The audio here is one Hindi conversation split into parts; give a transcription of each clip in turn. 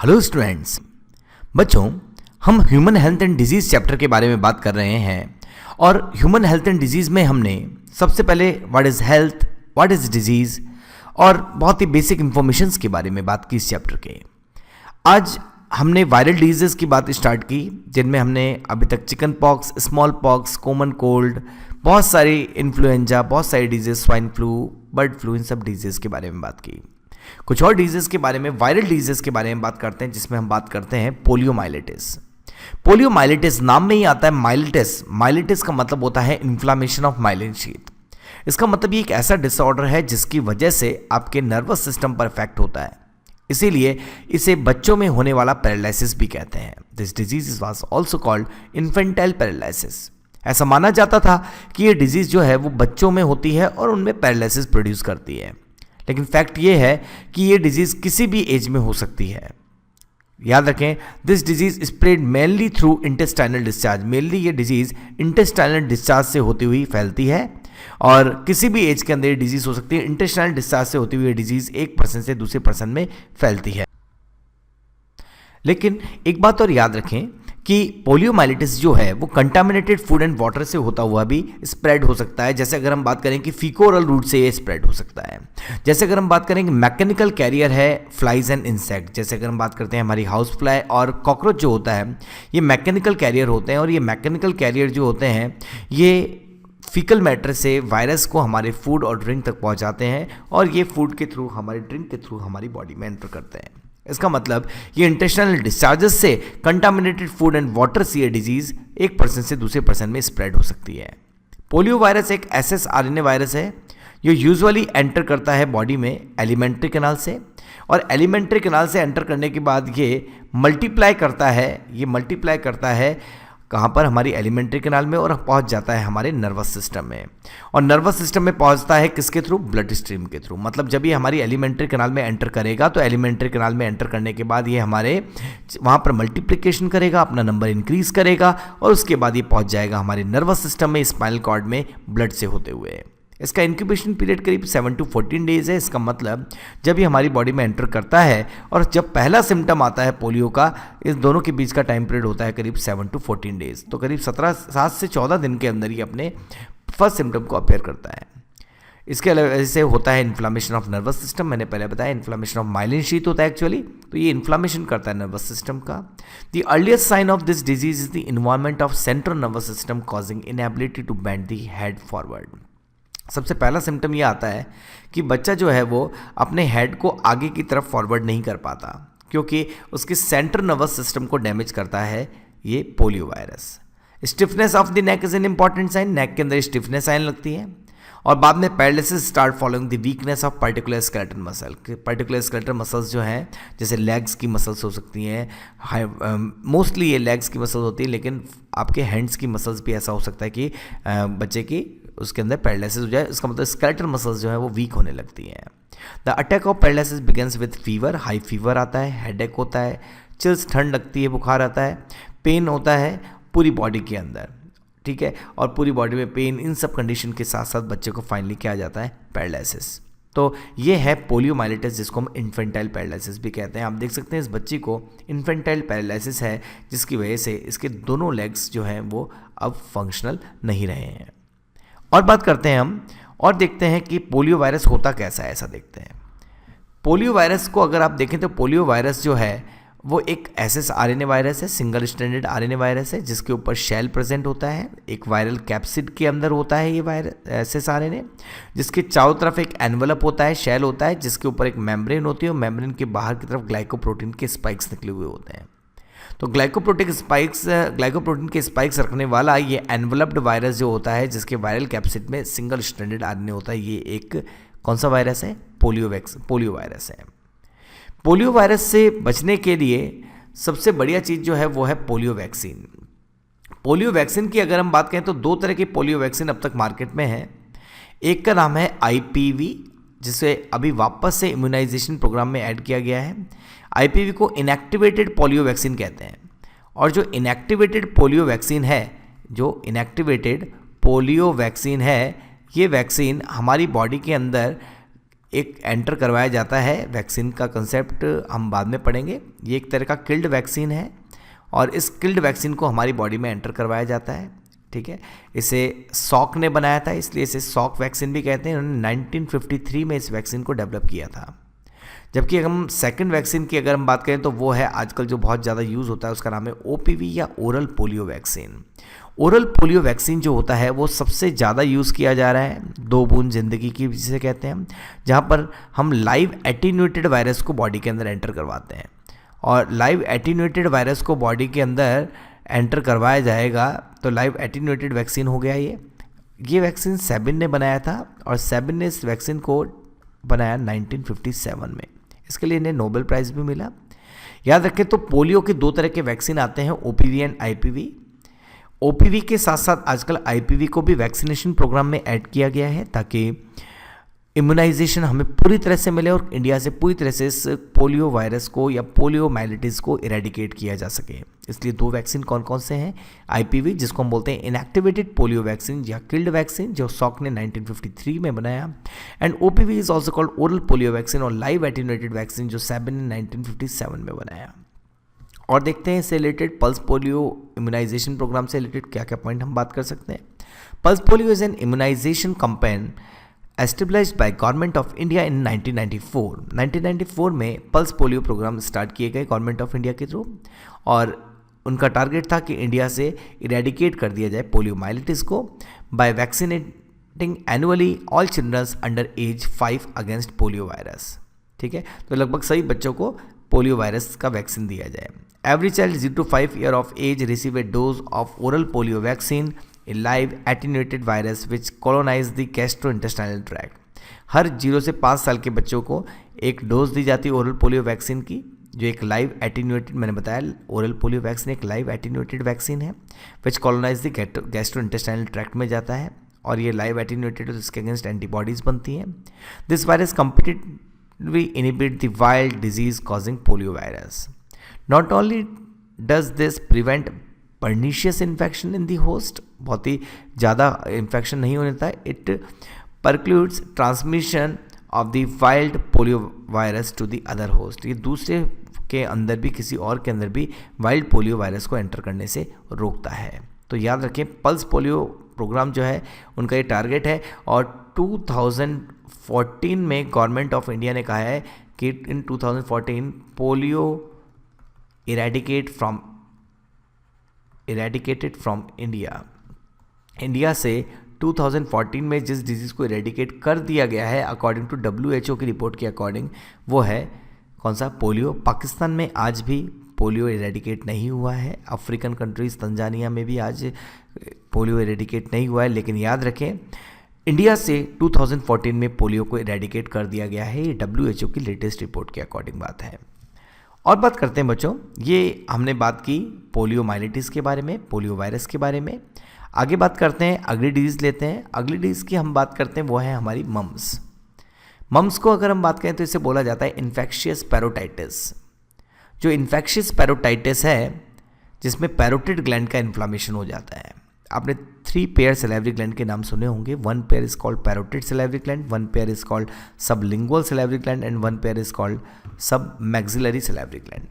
Hello students. बच्चों, हम human health and disease chapter के बारे में बात कर रहे हैं और ह्यूमन हेल्थ एंड डिजीज़ में हमने सबसे पहले what is health, what is disease और बहुत ही बेसिक इंफॉर्मेशंस के बारे में बात की इस चैप्टर के। आज हमने वायरल डिजीज़ की बात स्टार्ट की, जिनमें हमने अभी तक chicken pox, small pox, common cold, बहुत सारी इन्फ्लुएंजा, बहुत सारी disease, swine flu, bird flu, इन सब डिजीज़ के बारे में बात की। कुछ और डिजीज़ के बारे में, वायरल डिजीज़ के बारे में बात करते हैं, जिसमें हम बात करते हैं पोलियोमाइलिटिस। पोलियोमाइलिटिस नाम में ही आता है माइलिटिस। माइलिटिस का मतलब होता है इन्फ्लामेशन ऑफ माइलिन शीथ। इसका मतलब ये एक ऐसा डिसऑर्डर है जिसकी वजह से आपके नर्वस सिस्टम पर इफेक्ट होता है, इसीलिए इसे बच्चों में होने वाला पैरालिसिस भी कहते हैं। This disease was also called infantile paralysis. ऐसा माना जाता था कि ये डिजीज जो है वो बच्चों में होती है और उनमें पैरालिसिस प्रोड्यूस करती है, लेकिन फैक्ट ये है कि ये डिजीज किसी भी एज में हो सकती है। याद रखें, this disease spread mainly through intestinal discharge. Mainly ये डिजीज इंटेस्टाइनल डिस्चार्ज से होती हुई फैलती है और किसी भी एज के अंदर ये डिजीज हो सकती है। इंटेस्टाइनल डिस्चार्ज से होती हुई ये डिजीज एक पर्सन से दूसरे पर्सन में फैलती है। लेकिन एक बात और याद रखें कि पोलियोमाइलिटिस जो है वो कंटामिनेटेड फूड एंड वाटर से होता हुआ भी स्प्रेड हो सकता है। जैसे अगर हम बात करें कि फीकोरल रूट से ये स्प्रेड हो सकता है। जैसे अगर हम बात करें कि मैकेनिकल कैरियर है फ्लाइज एंड इंसेक्ट, जैसे अगर हम बात करते हैं हमारी हाउस फ्लाई और कॉकरोच जो होता है, ये मैकेनिकल कैरियर होते हैं और ये मैकेनिकल कैरियर जो होते हैं ये फीकल मैटर से वायरस को हमारे फूड और ड्रिंक तक पहुंचाते हैं और ये फूड के थ्रू, हमारे ड्रिंक के थ्रू हमारी बॉडी में एंटर करते हैं। इसका मतलब ये इंटेस्टाइनल डिस्चार्जेस से कंटामिनेटेड फूड एंड वाटर से ये डिजीज एक पर्सन से दूसरे पर्सन में स्प्रेड हो सकती है। पोलियो वायरस एक एसएसआरएनए वायरस है जो यूजुअली एंटर करता है बॉडी में एलिमेंट्री कैनाल से, और एलिमेंट्री कैनाल से एंटर करने के बाद ये मल्टीप्लाई करता है कहाँ पर, हमारी एलिमेंट्री कैनाल में, और पहुँच जाता है हमारे नर्वस सिस्टम में। और नर्वस सिस्टम में पहुँचता है किसके थ्रू? ब्लड स्ट्रीम के थ्रू। मतलब जब ये हमारी एलिमेंट्री कैनाल में एंटर करेगा तो एलिमेंट्री कैनाल में एंटर करने के बाद ये हमारे वहाँ पर मल्टीप्लिकेशन करेगा, अपना नंबर इंक्रीज करेगा और उसके बाद ये पहुँच जाएगा हमारे नर्वस सिस्टम में, स्पाइनल कॉर्ड में ब्लड से होते हुए। इसका इंक्यूबेशन पीरियड करीब 7 to 14 डेज है। इसका मतलब जब ये हमारी बॉडी में एंटर करता है और जब पहला सिम्टम आता है पोलियो का, इस दोनों के बीच का टाइम पीरियड होता है करीब 7 to 14 डेज। तो करीब 7 से 14 दिन के अंदर ही अपने फर्स्ट सिम्टम को अपीयर करता है। इसके अलावा से होता है इन्फ्लामेशन ऑफ नर्वस सिस्टम। मैंने पहले बताया इन्फ्लामेशन ऑफ माइलिन शीथ होता है एक्चुअली, तो ये इन्फ्लामेशन करता है नर्वस सिस्टम का। The earliest sign of this disease is the involvement of central nervous system causing inability to bend the head forward. सबसे पहला सिम्टम ये आता है कि बच्चा जो है वो अपने हेड को आगे की तरफ फॉरवर्ड नहीं कर पाता, क्योंकि उसके सेंट्रल नर्वस सिस्टम को डैमेज करता है ये polio virus. Stiffness of the neck is an important sign. Neck के अंदर स्टिफनेस आने लगती है और बाद में paralysis start following the weakness of particular skeleton muscle. Particular skeleton muscles जो हैं, जैसे लेग्स की मसल्स हो सकती हैं, मोस्टली ये लेग्स की मसल्स होती है, लेकिन आपके हैंड्स की मसल्स भी ऐसा हो सकता है कि बच्चे की उसके अंदर पैरालिसिस हो जाए। इसका मतलब स्केलेटल मसल्स जो है वो वीक होने लगती हैं। The attack of paralysis begins with fever. High fever आता है, हेडेक होता है, चिल्स, ठंड लगती है, बुखार आता है, पेन होता है पूरी बॉडी के अंदर, ठीक है, और पूरी बॉडी में पेन, इन सब कंडीशन के साथ साथ बच्चे को फाइनली क्या आ जाता है? पैरालिसिस। तो ये है पोलियोमाइलिटिस, जिसको हम इन्फेंटाइल पैरालिसिस भी कहते हैं। आप देख सकते हैं इस बच्ची को इन्फेंटाइल पैरालिसिस है, जिसकी वजह से इसके दोनों लेग्स जो हैं वो अब फंक्शनल नहीं रहे हैं। और बात करते हैं हम और देखते हैं कि पोलियो वायरस होता कैसा है, ऐसा देखते हैं। पोलियो वायरस को अगर आप देखें तो पोलियो वायरस जो है वो एक एसएसआरएनए वायरस है, सिंगल स्ट्रैंडेड आरएनए वायरस है, जिसके ऊपर शेल प्रेजेंट होता है। एक वायरल कैप्सिड के अंदर होता है ये वायरस एसएसआरएनए, जिसके चारों तरफ एक एनवलप होता है, शेल होता है, जिसके ऊपर एक मेम्ब्रेन होती है और मेम्ब्रेन के बाहर की तरफ ग्लाइकोप्रोटीन के स्पाइक्स निकले हुए होते हैं। तो ग्लाइकोप्रोटीन के स्पाइक्स रखने वाला ये एनवलप्ड वायरस जो होता है, जिसके वायरल कैप्सिड में सिंगल स्ट्रैंडेड आरएनए होता है, ये एक कौन सा वायरस है? पोलियो वायरस है। पोलियो वायरस से बचने के लिए सबसे बढ़िया चीज़ जो है वो है पोलियो वैक्सीन। पोलियो वैक्सीन की अगर हम बात करें तो 2 तरह की पोलियो वैक्सीन अब तक मार्केट में है। एक का नाम है IPV, जिसे अभी वापस से इम्यूनाइजेशन प्रोग्राम में ऐड किया गया है। IPV को इनएक्टिवेटेड पोलियो वैक्सीन कहते हैं। और जो इनएक्टिवेटेड पोलियो वैक्सीन है, ये वैक्सीन हमारी बॉडी के अंदर एक एंटर करवाया जाता है। वैक्सीन का कंसेप्ट हम बाद में पढ़ेंगे। ये एक तरह का किल्ड वैक्सीन है और इस किल्ड वैक्सीन को हमारी बॉडी में एंटर करवाया जाता है। ठीक है, इसे सॉक ने बनाया था, इसलिए इसे सॉक वैक्सीन भी कहते हैं। उन्होंने 1953 में इस वैक्सीन को डेवलप किया था। जबकि अगर हम सेकंड वैक्सीन की अगर हम बात करें तो वो है आजकल जो बहुत ज़्यादा यूज़ होता है, उसका नाम है OPV या oral polio vaccine. Oral polio vaccine जो होता है वो सबसे ज़्यादा यूज़ किया जा रहा है 2 बूंद ज़िंदगी की जिसे कहते हैं हम, जहाँ पर हम लाइव एटीन्यूएटेड वायरस को बॉडी के अंदर एंटर करवाते हैं और लाइव एटीन्यूएटेड वायरस को बॉडी के अंदर एंटर करवाया जाएगा तो लाइव एटीन्यूएटेड वैक्सीन हो गया। ये वैक्सीन सेबिन ने बनाया था और सेबिन ने इस वैक्सीन को बनाया 1957 में। इसके लिए इन्हें नोबेल प्राइज़ भी मिला। याद रखें तो पोलियो के 2 तरह के वैक्सीन आते हैं, OPV एंड IPV। OPV के साथ साथ आजकल IPV को भी वैक्सीनेशन प्रोग्राम में ऐड किया गया है ताकि इम्यूनाइजेशन हमें पूरी तरह से मिले और इंडिया से पूरी तरह से इस पोलियो वायरस को या पोलियो माइलिटिस को इरेडिकेट किया जा सके। इसलिए 2 वैक्सीन कौन कौन से हैं? IPV जिसको हम बोलते हैं इनएक्टिवेटेड पोलियो वैक्सीन या किल्ड वैक्सीन जो सॉक ने 1953 में बनाया, एंड OPV is also called oral polio vaccine और लाइव एटीन्यूएटेड वैक्सीन जो सेबिन ने 1957 में बनाया। और देखते हैं इससे related pulse polio immunisation program से रिलेटेड क्या क्या पॉइंट हम बात कर सकते हैं। Pulse polio is an immunisation campaign established by government of India in 1994। 1994 में पल्स पोलियो प्रोग्राम स्टार्ट किए गए गवर्नमेंट ऑफ इंडिया के थ्रू और उनका टारगेट था कि इंडिया से इरेडिकेट कर दिया जाए पोलियो माइलिटिस को by vaccinating annually all childrens under age 5 against polio virus. ठीक है, तो लगभग सभी बच्चों को पोलियो वायरस का वैक्सीन दिया जाए। Every child 0 to 5 years of age receive a dose of oral polio vaccine, a live attenuated virus which colonize the gastrointestinal tract। हर 0 से 5 साल के बच्चों को एक डोज दी जाती है ओरल पोलियो वैक्सीन की, जो एक लाइव एटीन्यूएटेड, मैंने बताया ओरल पोलियो वैक्सीन एक लाइव एटीन्यूएटेड वैक्सीन है विच कॉलोनाइज द गैस्ट्रोइंटेस्टाइनल ट्रैक्ट में जाता है और ये लाइव एटीन्यूएटेड है, इसके अगेंस्ट एंटीबॉडीज बनती हैं। This virus competitively inhibit the wild disease causing polio virus. Not only does this prevent pernicious infection in the host, बहुत ही ज़्यादा इन्फेक्शन नहीं होने देता, it precludes transmission of the wild polio virus to the other host। ये दूसरे के अंदर भी किसी और के अंदर भी वाइल्ड पोलियो वायरस को एंटर करने से रोकता है। तो याद रखें पल्स पोलियो प्रोग्राम जो है उनका ये टारगेट है और 2014 में गवर्नमेंट ऑफ इंडिया ने कहा है कि इन 2014 पोलियो इरेडिकेटेड फ्रॉम इंडिया से 2014 में जिस डिजीज़ को इरेडिकेट कर दिया गया है अकॉर्डिंग टू WHO की रिपोर्ट के अकॉर्डिंग वो है कौन सा? पोलियो। पाकिस्तान में आज भी पोलियो इरेडिकेट नहीं हुआ है, अफ्रीकन कंट्रीज़ तंजानिया में भी आज पोलियो इरेडिकेट नहीं हुआ है, लेकिन याद रखें इंडिया से 2014 में पोलियो को इरेडिकेट कर दिया गया है। ये WHO की लेटेस्ट रिपोर्ट के अकॉर्डिंग बात है। और बात करते हैं बच्चों, ये हमने बात की पोलियो माइलिटिस के बारे में, पोलियो वायरस के बारे में। आगे बात करते हैं, अगली डिजीज़ लेते हैं। अगली डिजीज़ की हम बात करते हैं वो है हमारी मम्स। मम्स को अगर हम बात करें तो इसे बोला जाता है इन्फेक्शियस पैरोटाइटिस। जो इन्फेक्शियस पैरोटाइटिस है जिसमें पैरोटिड ग्लैंड का इन्फ्लामेशन हो जाता है। आपने 3 पेयर सैलिवरी ग्लैंड के नाम सुने होंगे। 1 pair is called parotid salivary gland, 1 pair is called sublingual salivary gland and 1 pair is called सब मैक्सिलरी सैलिवरी ग्लैंड।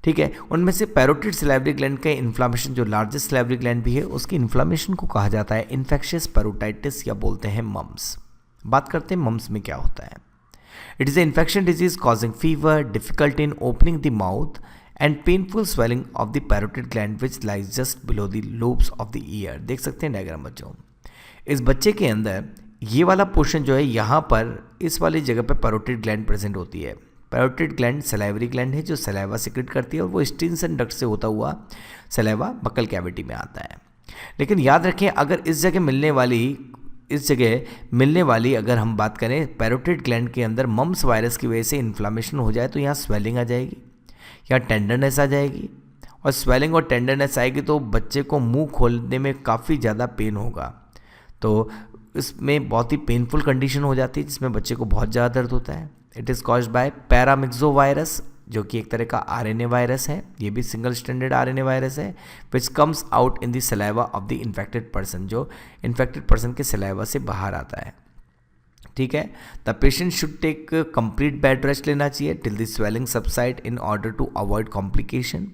ठीक है, उनमें से पैरोटिड सैलिवरी ग्लैंड का इन्फ्लामेशन जो लार्जेस्ट सैलिवरी ग्लैंड भी है उसकी इन्फ्लामेशन को कहा जाता है इन्फेक्शियस पैरोटाइटिस या बोलते हैं मम्स। बात करते हैं मम्स में क्या होता है। It is a infection disease causing fever, difficulty in opening the mouth and painful swelling of the parotid gland which lies just below the lobes of the year. देख सकते हैं डायग्राम बच्चों, इस बच्चे के अंदर ये वाला पोर्शन जो है यहाँ पर इस वाली जगह पर पैरोटिड ग्लैंड प्रेजेंट होती है। पैरोटिड ग्लैंड सलाइवरी ग्लैंड है जो सलाइवा सिक्रेट करती है और वो स्टिंसन डक्ट से होता हुआ सलाइवा बकल कैविटी में आता है। लेकिन याद रखें अगर इस जगह मिलने वाली अगर हम बात करें पैरोटिड ग्लैंड के अंदर मम्स वायरस की वजह से इन्फ्लामेशन हो जाए तो यहाँ स्वेलिंग आ जाएगी या टेंडरनेस आ जाएगी, और स्वेलिंग और टेंडरनेस आएगी तो बच्चे को मुंह खोलने में काफ़ी ज़्यादा पेन होगा। तो इसमें बहुत ही पेनफुल कंडीशन हो जाती है जिसमें बच्चे को बहुत ज़्यादा दर्द होता है। It is caused bye paramyxo virus जो कि एक तरह का RNA वायरस है, ये भी सिंगल स्टैंडर्ड RNA वायरस है which comes out in the saliva of the infected person, जो इन्फेक्टेड पर्सन के सलाइवा से बाहर आता है। ठीक है। The patient should take complete bed rest लेना चाहिए till the swelling subside in order to avoid complication.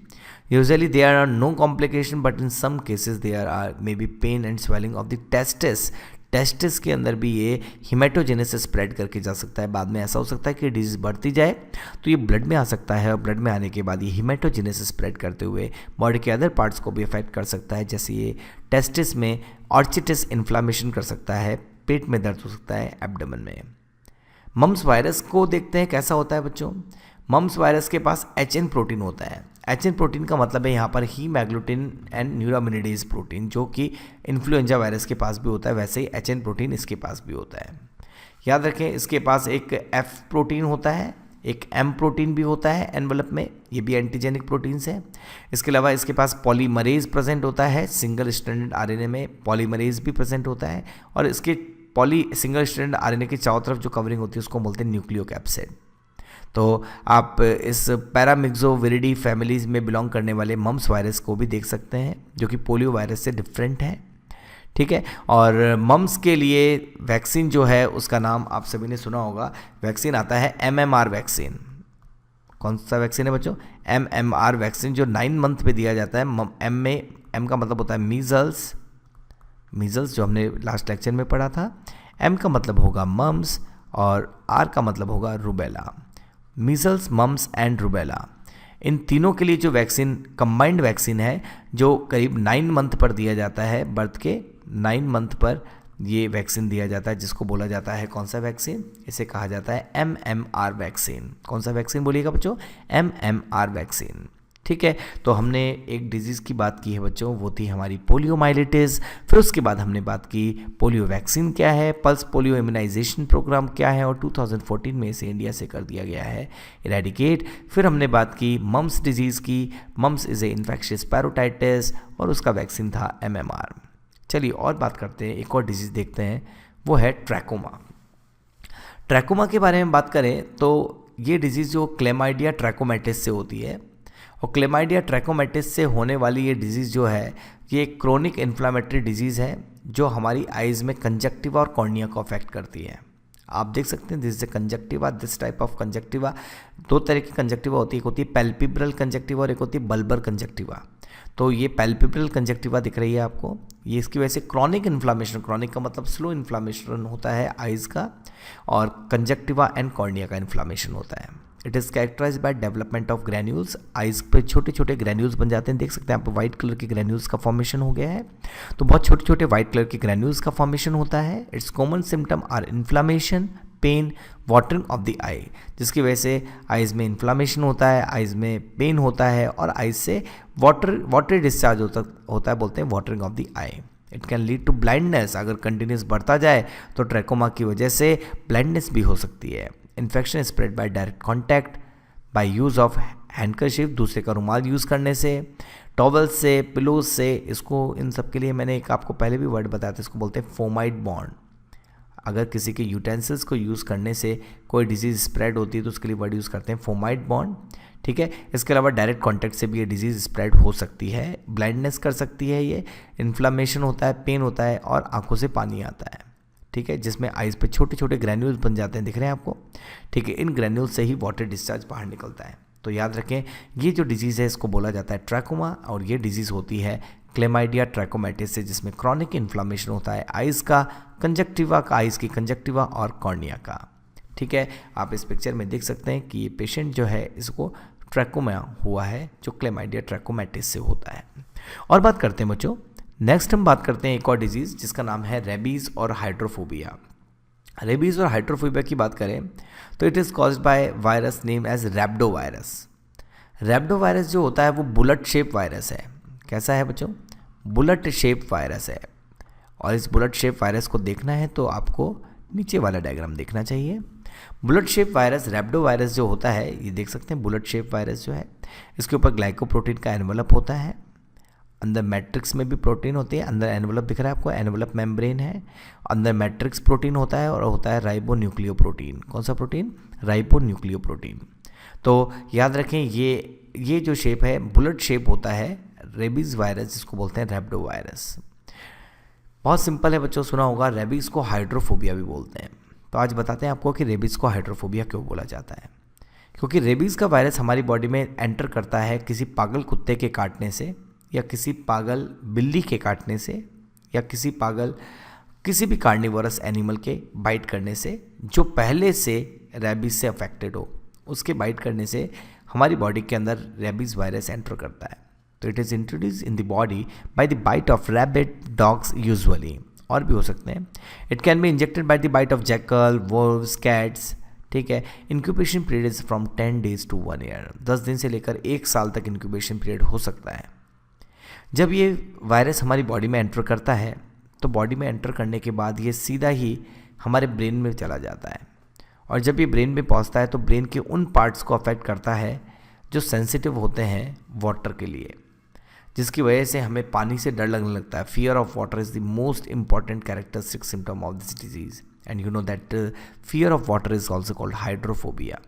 Usually there are no complication but in some cases there are may be pain and swelling of the testis के अंदर भी ये हिमेटोजेनेसिस स्प्रेड करके जा सकता है। बाद में ऐसा हो सकता है कि डिजीज बढ़ती जाए तो ये ब्लड में आ सकता है और ब्लड में आने के बाद ये हिमेटोजेनेसिस स्प्रेड करते हुए बॉडी के अदर पार्ट्स को भी अफेक्ट कर सकता है। जैसे ये टेस्टिस में ऑर्चिटिस इन्फ्लामेशन कर सकता है, पेट में दर्द हो सकता है, एब्डोमेन में। मम्स वायरस को देखते हैं कैसा होता है बच्चों। मम्स वायरस के पास HN प्रोटीन होता है। HN प्रोटीन का मतलब है यहाँ पर हीमोग्लूटिन एंड न्यूरामिनिडेज प्रोटीन, जो कि इन्फ्लुएंजा वायरस के पास भी होता है, वैसे ही HN प्रोटीन इसके पास भी होता है। याद रखें इसके पास एक F प्रोटीन होता है, एक M प्रोटीन भी होता है एनवलप में, ये भी एंटीजेनिक प्रोटीन्स है। इसके अलावा इसके पास पॉलीमरेज प्रेजेंट होता है, सिंगल स्ट्रैंडेड RNA में पॉलीमरेज भी प्रेजेंट होता है और इसके सिंगल स्ट्रैंड RNA की चारों तरफ जो कवरिंग होती है उसको बोलते हैं न्यूक्लियोकैप्सिड। तो आप इस पैरामिक्सोविरिडी फैमिलीज में बिलोंग करने वाले मम्स वायरस को भी देख सकते हैं, जो कि पोलियो वायरस से डिफरेंट है, ठीक है। और मम्स के लिए वैक्सीन जो है उसका नाम आप सभी ने सुना होगा, वैक्सीन आता है MMR वैक्सीन। कौन सा वैक्सीन है बच्चों? MMR वैक्सीन, जो 9 मंथ पे दिया जाता है। M का मतलब होता है मीजल्स, जो हमने लास्ट लेक्चर में पढ़ा था। M का मतलब होगा मम्स और R का मतलब होगा rubella. Measles, mumps and rubella, इन तीनों के लिए जो वैक्सीन कंबाइंड वैक्सीन है, जो करीब 9 मंथ पर दिया जाता है, बर्थ के 9 मंथ पर ये वैक्सीन दिया जाता है, जिसको बोला जाता है कौन सा वैक्सीन? इसे कहा जाता है MMR वैक्सीन। कौन सा वैक्सीन बोलिएगा बच्चों? MMR वैक्सीन, ठीक है। तो हमने एक डिजीज़ की बात की है बच्चों, वो थी हमारी पोलियोमाइलिटिस। फिर उसके बाद हमने बात की पोलियो वैक्सीन क्या है, पल्स पोलियो इम्यूनाइजेशन प्रोग्राम क्या है, और 2014 में इसे इंडिया से कर दिया गया है इरेडिकेट। फिर हमने बात की मम्स डिजीज़ की, mumps is a infectious parotitis, और उसका वैक्सीन था MMR। चलिए और बात करते हैं, एक और डिजीज़ देखते हैं, वो है ट्रैकोमा। ट्रैकोमा के बारे में बात करें तो ये डिजीज़ जो क्लेमाइडिया ट्रैकोमैटिस से होती है, और क्लेमाइडिया ट्रैकोमैटिस से होने वाली ये डिजीज़ जो है, ये एक क्रोनिक इन्फ्लामेटरी डिजीज़ है जो हमारी आइज़ में कंजक्टिवा और कॉर्निया को अफेक्ट करती है। आप देख सकते हैं this is a conjunctiva, this type of conjunctiva. 2 तरह की कंजक्टिवा होती है, एक होती है पैल्पिब्रल कंजक्टिवा और एक होती है बल्बर कंजक्टिवा। तो ये पैल्पिब्रल कंजक्टिवा दिख रही है आपको, ये इसकी वजह से क्रॉनिक इन्फ्लामेशन, क्रॉनिक का मतलब स्लो इन्फ्लामेशन होता है आइज़ का, और कंजक्टिवा एंड कॉर्निया का इन्फ्लामेशन होता है। It is characterise by development of granules, eyes पे छोटे छोटे ग्रैन्यूल्स बन जाते हैं। देख सकते हैं आप वाइट कलर के ग्रैन्यूल्स का फॉर्मेशन हो गया है, तो बहुत छोटे छोटे वाइट कलर के ग्रैन्यूल्स का फॉर्मेशन होता है। It's common symptom are inflammation, pain, watering of the eye, जिसकी वजह से आइज़ में इन्फ्लामेशन होता है, आइज़ में पेन होता है और आइज़ से वाटर डिस्चार्ज होता है, बोलते हैं watering of the eye. It can lead to blindness, अगर कंटिन्यूस बढ़ता जाए तो ट्रैकोमा की वजह से ब्लाइंडनेस भी हो सकती है। Infection spread by direct contact, by use of handkerchief, दूसरे का रुमाल यूज़ करने से, टॉवल से, पिलोज से। इसको इन सब के लिए मैंने एक आपको पहले भी वर्ड बताया था, इसको बोलते हैं फोमाइड बॉन्ड। अगर किसी के यूटेंसिल्स को यूज़ करने से कोई डिजीज़ स्प्रेड होती है तो उसके लिए वर्ड यूज़ करते हैं फोमाइड बॉन्ड, ठीक है। इसके अलावा डायरेक्ट कॉन्टैक्ट से भी ये डिजीज़ स्प्रेड हो सकती है, ब्लाइंडनेस कर सकती है, ये इन्फ्लामेशन होता है, पेन होता है और आंखों से पानी आता है, ठीक है, जिसमें आइज़ पे छोटे छोटे ग्रैन्यूल्स बन जाते हैं, दिख रहे हैं आपको, ठीक है। इन ग्रैन्यूल से ही वाटर डिस्चार्ज बाहर निकलता है। तो याद रखें ये जो डिजीज़ है इसको बोला जाता है ट्रैकोमा, और ये डिजीज़ होती है क्लेमाइडिया ट्रैकोमैटिस से, जिसमें क्रॉनिक इन्फ्लामेशन होता है आइज़ का, कंजक्टिवा का, आइज़ की कंजक्टिवा और कॉर्निया का, ठीक है। आप इस पिक्चर में देख सकते हैं कि ये पेशेंट जो है इसको ट्रैकोमा हुआ है, जो क्लेमाइडिया ट्रैकोमैटिस से होता है। और बात करते हैं बच्चों, नेक्स्ट हम बात करते हैं एक और डिजीज़ जिसका नाम है रेबीज़ और हाइड्रोफोबिया। रेबीज़ और हाइड्रोफोबिया की बात करें तो it is caused by virus name as rhabdo virus. Rhabdo virus जो होता है वो बुलेट शेप वायरस है। कैसा है बच्चों? बुलेट शेप वायरस है। और इस बुलेट शेप वायरस को देखना है तो आपको नीचे वाला डायग्राम देखना चाहिए। Bullet shape virus, rhabdo virus जो होता है, ये देख सकते हैं बुलेट शेप वायरस जो है, इसके ऊपर ग्लाइकोप्रोटीन का एनवलप होता है, अंदर मैट्रिक्स में भी प्रोटीन होती है, अंदर एनवलप दिख रहा है आपको, एनवलप मेम्ब्रेन है, अंदर मैट्रिक्स प्रोटीन होता है और होता है राइबोन्यूक्लियोप्रोटीन। कौन सा प्रोटीन? राइबोन्यूक्लियोप्रोटीन। तो याद रखें ये जो शेप है बुलेट शेप होता है रेबीज़ वायरस, जिसको बोलते हैं रैब्डो वायरस। बहुत सिंपल है बच्चों, सुना होगा, रेबीज़ को हाइड्रोफोबिया भी बोलते हैं, तो आज बताते हैं आपको कि रेबीज़ को हाइड्रोफोबिया क्यों बोला जाता है। क्योंकि रेबीज़ का वायरस हमारी बॉडी में एंटर करता है किसी पागल कुत्ते के काटने से, या किसी पागल बिल्ली के काटने से, या किसी भी कार्निवोरस एनिमल के बाइट करने से जो पहले से रेबीज़ से अफेक्टेड हो, उसके बाइट करने से हमारी बॉडी के अंदर रेबीज़ वायरस एंटर करता है। तो it is introduce in the body by the bite of rabbit, dogs usually, और भी हो सकते हैं। It can be injected by the bite of jackal, wolves, cats. ठीक है, incubation period is from 10 days to 1 year, 10 दिन से लेकर 1 साल तक इंक्यूबेशन पीरियड हो सकता है। जब ये वायरस हमारी बॉडी में एंटर करता है तो बॉडी में एंटर करने के बाद ये सीधा ही हमारे ब्रेन में चला जाता है, और जब ये ब्रेन में पहुंचता है तो ब्रेन के उन पार्ट्स को अफेक्ट करता है जो सेंसिटिव होते हैं वाटर के लिए, जिसकी वजह से हमें पानी से डर लगने लगता है। Fear of water is the most important characteristic symptom of this disease, and you know that fear of water is also called hydrophobia.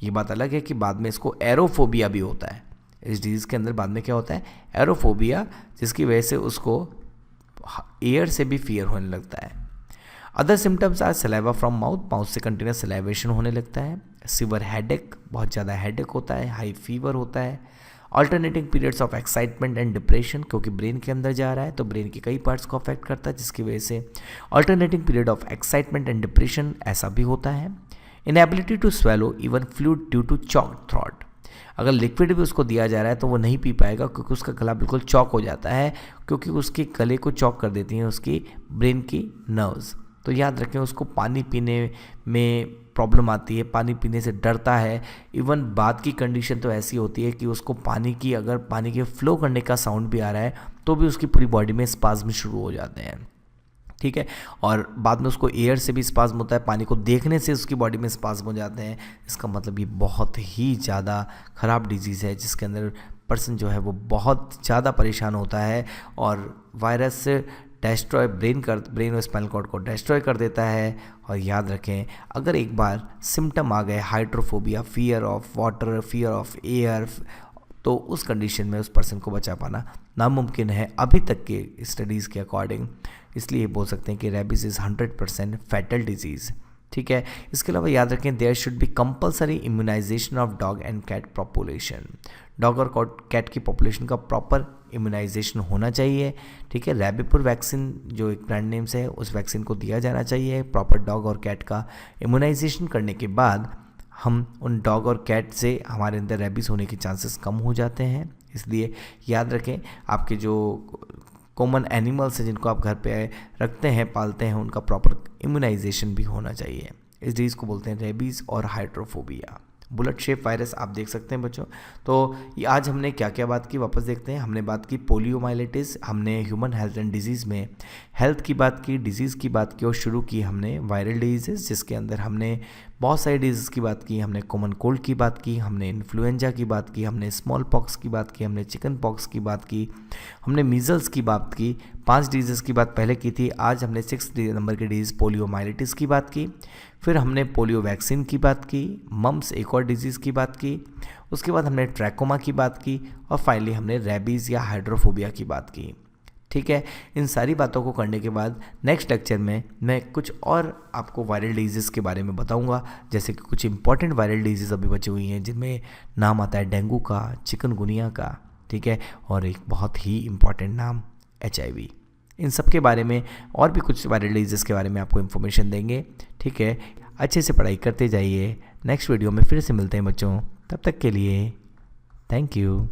ये बात अलग है कि बाद में इसको एरोफोबिया भी होता है। इस डिजीज़ के अंदर बाद में क्या होता है, एरोफोबिया, जिसकी वजह से उसको एयर से भी फियर होने लगता है। Other symptoms are saliva from mouth से कंटिन्यूस सलाइवेशन होने लगता है, सिवियर हेडेक, बहुत ज़्यादा हेडेक होता है, हाई फीवर होता है, alternating periods of excitement and depression, क्योंकि ब्रेन के अंदर जा रहा है तो ब्रेन के कई पार्ट्स को अफेक्ट करता है, जिसकी वजह से alternating period of excitement and depression ऐसा भी होता है। Inability to swallow even fluid due to choke throat, अगर लिक्विड भी उसको दिया जा रहा है तो वो नहीं पी पाएगा क्योंकि उसका गला बिल्कुल चॉक हो जाता है, क्योंकि उसके गले को चॉक कर देती हैं उसकी ब्रेन की नर्व्स। तो याद रखें, उसको पानी पीने में प्रॉब्लम आती है, पानी पीने से डरता है। इवन बात की कंडीशन तो ऐसी होती है कि उसको अगर पानी के फ्लो करने का साउंड भी आ रहा है तो भी उसकी पूरी बॉडी में स्पाज्म शुरू हो जाते हैं। ठीक है, और बाद में उसको एयर से भी स्पाज्म होता है, पानी को देखने से उसकी बॉडी में स्पाज्म हो जाते हैं। इसका मतलब ये बहुत ही ज़्यादा ख़राब डिजीज़ है, जिसके अंदर पर्सन जो है वो बहुत ज़्यादा परेशान होता है, और वायरस डिस्ट्रॉय ब्रेन और स्पाइनल कॉर्ड को डिस्ट्रॉय कर देता है। और याद रखें, अगर एक बार सिम्टम आ गए hydrophobia, fear of water, fear of air, तो उस कंडीशन में उस पर्सन को बचा पाना नामुमकिन है अभी तक के स्टडीज़ के अकॉर्डिंग। इसलिए बोल सकते हैं कि रेबीज़ इज़ 100% फैटल डिजीज़। ठीक है, इसके अलावा याद रखें, there should be compulsory immunization of dog and cat population, dog और कैट की पॉपुलेशन का प्रॉपर इम्यूनाइजेशन होना चाहिए। ठीक है, रेबीपुर वैक्सीन जो एक ब्रांड नेम से है, उस वैक्सीन को दिया जाना चाहिए। प्रॉपर डॉग और कैट का इम्यूनाइजेशन करने के बाद हम उन डॉग और कैट से हमारे अंदर रेबीज़ होने के चांसेस कम हो जाते हैं। इसलिए याद रखें, आपके जो कॉमन एनिमल्स हैं जिनको आप घर पे रखते हैं, पालते हैं, उनका प्रॉपर इम्यूनाइजेशन भी होना चाहिए। इस डिजीज़ को बोलते हैं रेबीज़ और हाइड्रोफोबिया। बुलेट शेप वायरस आप देख सकते हैं बच्चों। तो ये आज हमने क्या क्या बात की, वापस देखते हैं। हमने बात की पोलियोमाइलिटिस, हमने ह्यूमन हेल्थ एंड डिजीज़ में हेल्थ की बात की, डिजीज़ की बात की, और शुरू की हमने वायरल डिजीज़, जिसके अंदर हमने बहुत सारी डिजीज़ की बात की। हमने कॉमन कोल्ड की बात की, हमने इन्फ्लुएंजा की बात की, हमने स्मॉल पॉक्स की बात की, हमने चिकन पॉक्स की बात की, हमने मीज़ल्स की बात की। 5 डिजीज़ की बात पहले की थी। आज हमने 6 नंबर की डिजीज़ पोलियोमाइलिटिस की बात की। फिर हमने पोलियो वैक्सीन की बात की, मम्स एक और डिजीज़ की बात की, उसके बाद हमने ट्रैकोमा की बात की, और फाइनली हमने रेबीज़ या हाइड्रोफोबिया की बात की। ठीक है, इन सारी बातों को करने के बाद नेक्स्ट लेक्चर में मैं कुछ और आपको वायरल डिजीज़ के बारे में बताऊंगा, जैसे कि कुछ इंपॉर्टेंट वायरल डिजीज़ अभी बची हुई हैं, जिनमें नाम आता है डेंगू का, चिकनगुनिया का, ठीक है, और एक बहुत ही इंपॉर्टेंट नाम HIV। इन सब के बारे में और भी कुछ वायरल डिजीज़ के बारे में आपको इन्फॉर्मेशन देंगे। ठीक है, अच्छे से पढ़ाई करते जाइए। नेक्स्ट वीडियो में फिर से मिलते हैं बच्चों, तब तक के लिए थैंक यू।